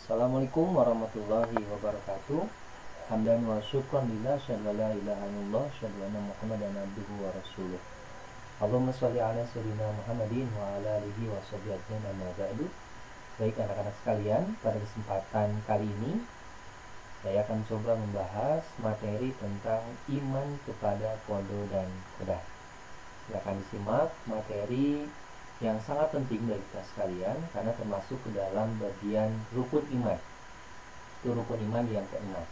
Assalamualaikum warahmatullahi wabarakatuh. Hamdan wa syukran lillah, syahadu la ilaha illallah, syahadu anna Muhammadan abduhu wa rasuluh. Allahumma sholli ala sayyidina Muhammadin wa ala alihi wa sahbihi ajmain, amma ba'du. Baik anak-anak sekalian, pada kesempatan kali ini saya akan coba membahas materi tentang iman kepada qada dan qadar. Silakan disimak materi yang sangat penting bagi kita sekalian karena termasuk ke dalam bagian rukun iman. Itu rukun iman yang keenam.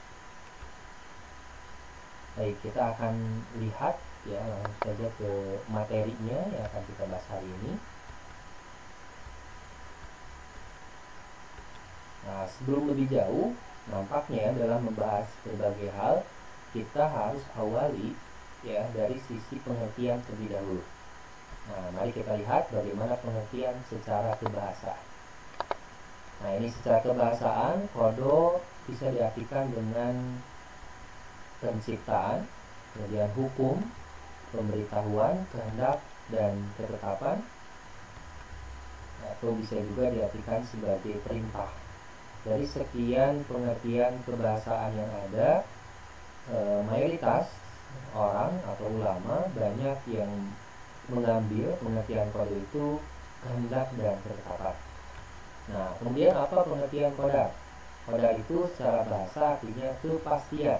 Baik, kita akan lihat ya langsung saja ke materinya yang akan kita bahas hari ini. Nah, sebelum lebih jauh, nampaknya dalam membahas berbagai hal kita harus awali ya dari sisi pengertian terlebih dahulu. Nah, mari kita lihat bagaimana pengertian secara kebahasaan. Nah, ini secara kebahasaan, qada bisa diartikan dengan penciptaan, kemudian hukum, pemberitahuan, kehendak, dan ketetapan. Atau bisa juga diartikan sebagai perintah. Dari sekian pengertian kebahasaan yang ada, mayoritas orang atau ulama banyak yang mengambil pengertian qada itu kehendak dan ketetapan. Nah, kemudian apa pengertian qadar? Qadar itu secara bahasa artinya kepastian.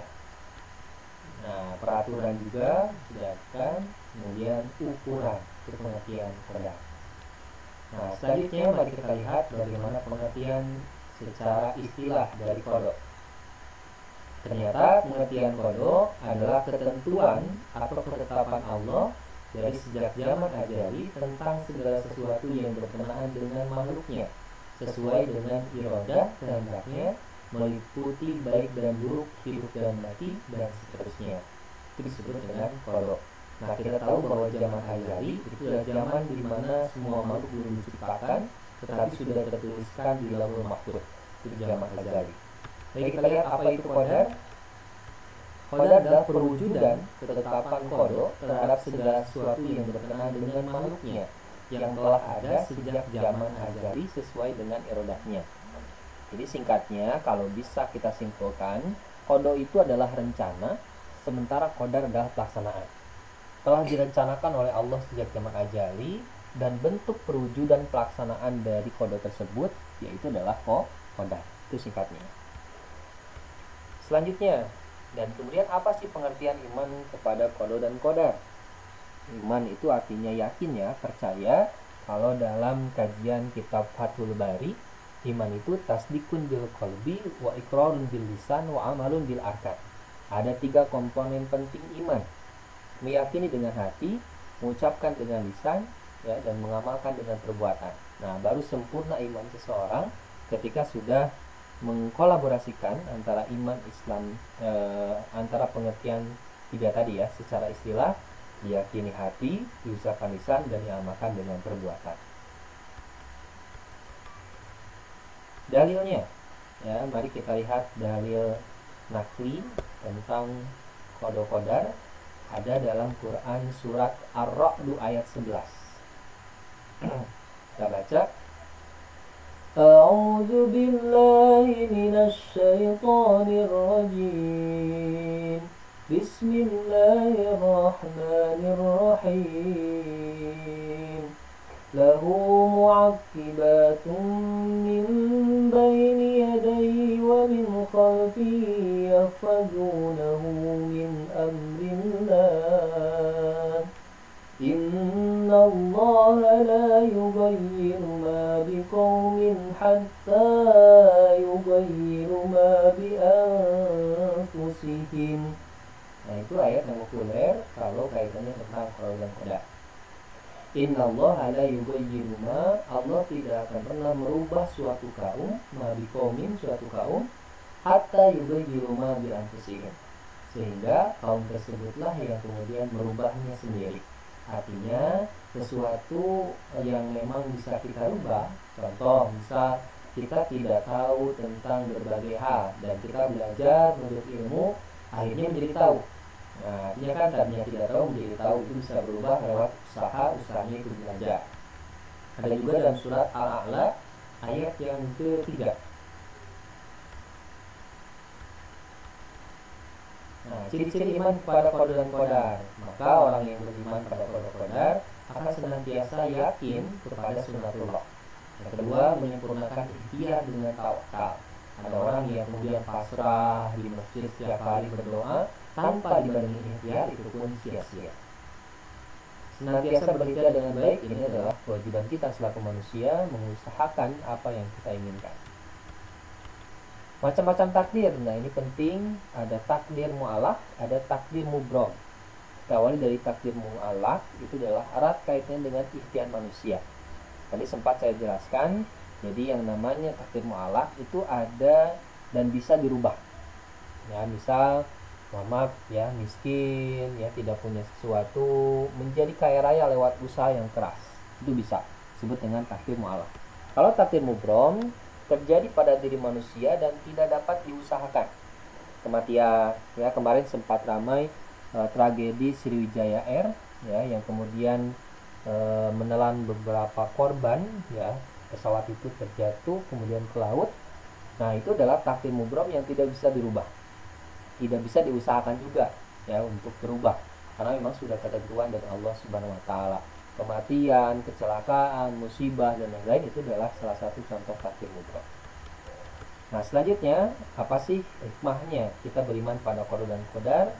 Nah, peraturan juga diartikan, kemudian ukuran, itu pengertian qadar. Nah, selanjutnya mari kita lihat bagaimana pengertian secara istilah dari qada. Ternyata pengertian qada adalah ketentuan atau ketetapan Allah dari sejak zaman azali tentang segala sesuatu yang berkenaan dengan makhluknya sesuai dengan iradah kehendaknya, meliputi baik dan buruk, hidup dan mati, dan seterusnya. Itu disebut dengan qada. Nah, kita tahu bahwa zaman azali itu adalah zaman di mana semua makhluk belum diciptakan tetapi sudah tertuliskan di lauhul mahfuz. Itu zaman azali. Baik, kita lihat apa itu qadar. Qadar adalah perwujudan ketetapan qada terhadap segala sesuatu yang berkenaan dengan makhluknya yang telah ada sejak zaman azali sesuai dengan iradahnya. Jadi singkatnya, kalau bisa kita simpulkan, qada itu adalah rencana, sementara qadar adalah pelaksanaan. Telah direncanakan oleh Allah sejak zaman azali, dan bentuk perwujudan pelaksanaan dari qada tersebut yaitu adalah qadar. Itu singkatnya. Selanjutnya, dan kemudian apa sih pengertian iman kepada qada dan qadar? Iman itu artinya yakin ya, percaya. Kalau dalam kajian kitab Fathul Bari, iman itu tasdikun bil qalbi wa iqrarun bil lisan wa amalun bil arkan. Ada 3 komponen penting iman. Meyakini dengan hati, mengucapkan dengan lisan ya, dan mengamalkan dengan perbuatan. Nah, baru sempurna iman seseorang ketika sudah mengkolaborasikan antara iman Islam, antara pengertian 3 tadi ya, secara istilah diyakini hati, diucapkan lisan, dan diamalkan dengan perbuatan. Dalilnya ya, mari kita lihat dalil nakli tentang qada qadar ada dalam Quran surat Ar-Ra'd ayat 11. Kita baca. A'udzu billahi minasy syaithanir rajim. Bismillahirrahmanirrahim. Lahu mu'aqqibatun min bayni yadayhi wa min khalfihi yahfazunahu min amrillah. Inna Allah la yughayyiru ma biqaumin hatta yughayyiru ma bi anfusihim. Nah, itu ayat yang populer kalau kaitannya tentang qada dan qadar. Inna Allah la yughayyiru ma, Allah tidak akan pernah merubah suatu kaum, ma biqaumin, suatu kaum, hatta yughayyiru ma bi anfusihim, sehingga kaum tersebutlah yang kemudian merubahnya sendiri. Artinya sesuatu yang memang bisa kita rubah. Contoh, misal kita tidak tahu tentang berbagai hal dan kita belajar menuntut ilmu, akhirnya menjadi tahu. Nah, artinya kan tadinya tidak tahu menjadi tahu, itu bisa berubah lewat usahanya itu belajar. Ada juga dalam surat Al-A'la ayat yang ketiga. Nah, ciri-ciri iman kepada qada dan qadar. Maka orang yang beriman pada qada qadar akan senantiasa yakin kepada sunnatullah. Yang kedua, menyempurnakan ikhtiar dengan tawakal. Ada orang yang kemudian pasrah di masjid setiap hari berdoa tanpa dibarengi ikhtiar, itu pun sia-sia. Senantiasa berikhtiar dengan baik, ini adalah kewajiban kita selaku manusia, mengusahakan apa yang kita inginkan. Macam-macam takdir. Nah, ini penting. Ada takdir mu'alaq, ada takdir mubrom. Kita awali dari takdir mu'alaq. Itu adalah erat kaitannya dengan ikhtiar manusia. Tadi sempat saya jelaskan. Jadi yang namanya takdir mu'alaq itu ada dan bisa dirubah. Ya, misal maaf ya, miskin ya, tidak punya sesuatu, menjadi kaya raya lewat usaha yang keras. Itu bisa disebut dengan takdir mu'alaq. Kalau takdir mubrom terjadi pada diri manusia dan tidak dapat diusahakan. Kematian, ya, kemarin sempat ramai tragedi Sriwijaya Air ya, yang kemudian menelan beberapa korban ya, pesawat itu terjatuh kemudian ke laut. Nah, itu adalah takdir mubrom yang tidak bisa dirubah, tidak bisa diusahakan juga ya untuk berubah, karena memang sudah ketentuan dari Allah Subhanahu wa taala. Kematian, kecelakaan, musibah dan lain-lain itu adalah salah satu contoh takdir mubrom. Nah, selanjutnya apa sih hikmahnya kita beriman pada qada dan qadar?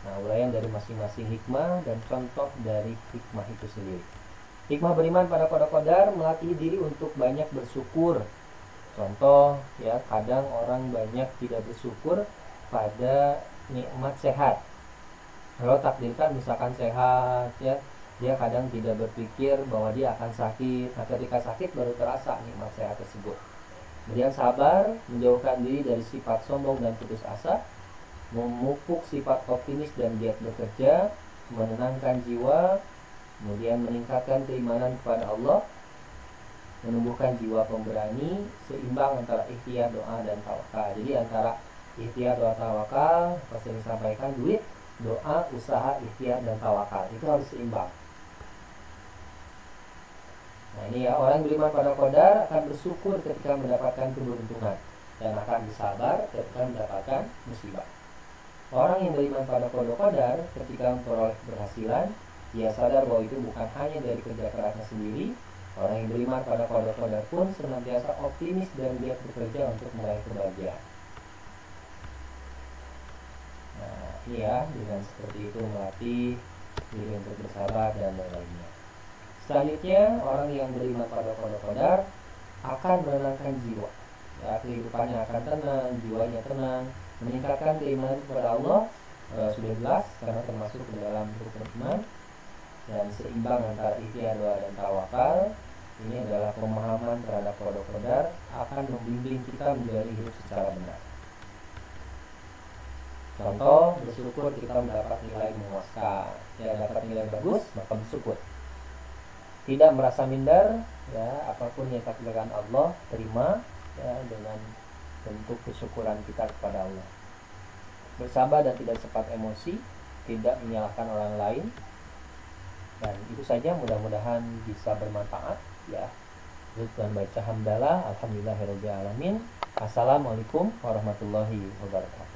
Nah, uraian dari masing-masing hikmah dan contoh dari hikmah itu sendiri. Hikmah beriman pada qada qadar melatih diri untuk banyak bersyukur. Contoh ya, kadang orang banyak tidak bersyukur pada nikmat sehat. Kalau takdirkan misalkan sehat ya, dia kadang tidak berpikir bahwa dia akan sakit. Nah, ketika sakit baru terasa nikmat sehat tersebut. Kemudian sabar, menjauhkan diri dari sifat sombong dan putus asa, memupuk sifat optimis dan giat bekerja, menenangkan jiwa, kemudian meningkatkan keimanan kepada Allah, menumbuhkan jiwa pemberani, seimbang antara ikhtiar, doa, dan tawakal. Jadi antara ikhtiar, doa, tawakal, pasti disampaikan duit, doa, usaha, ikhtiar, dan tawakal itu harus seimbang. Nah, ini ya, orang beriman pada qadar akan bersyukur ketika mendapatkan keberuntungan dan akan bersabar ketika mendapatkan musibah. Orang yang beriman pada qada qadar ketika memperoleh keberhasilan, dia sadar bahwa itu bukan hanya dari kerja kerasnya sendiri. Orang yang beriman pada qada qadar pun senantiasa optimis dan giat bekerja untuk meraih kebahagiaan. Nah, ini ya, dengan seperti itu melatih diri untuk bersabar dan lain-lainnya. Selanjutnya, orang yang beriman pada qada qadar akan menenangkan jiwa. Ya, kehidupannya akan tenang, jiwanya tenang, meningkatkan keimanan kepada Allah. Sudah jelas karena termasuk ke dalam rukun iman. Dan seimbang antara ikhtiar, doa, dan tawakal. Ini adalah pemahaman terhadap qada qadar akan membimbing kita menjalani hidup secara benar. Contoh, bersyukur kita mendapat nilai memuaskan. Ya, dapat nilai bagus, maka bersyukur. Tidak merasa minder, ya, apapun yang ditakdirkan Allah terima ya, dengan bentuk kesyukuran kita kepada Allah. Bersabar dan tidak cepat emosi, tidak menyalahkan orang lain. Dan itu saja, mudah-mudahan bisa bermanfaat ya. Dan baca hamdalah, alhamdulillahirabbil alamin. Assalamualaikum warahmatullahi wabarakatuh.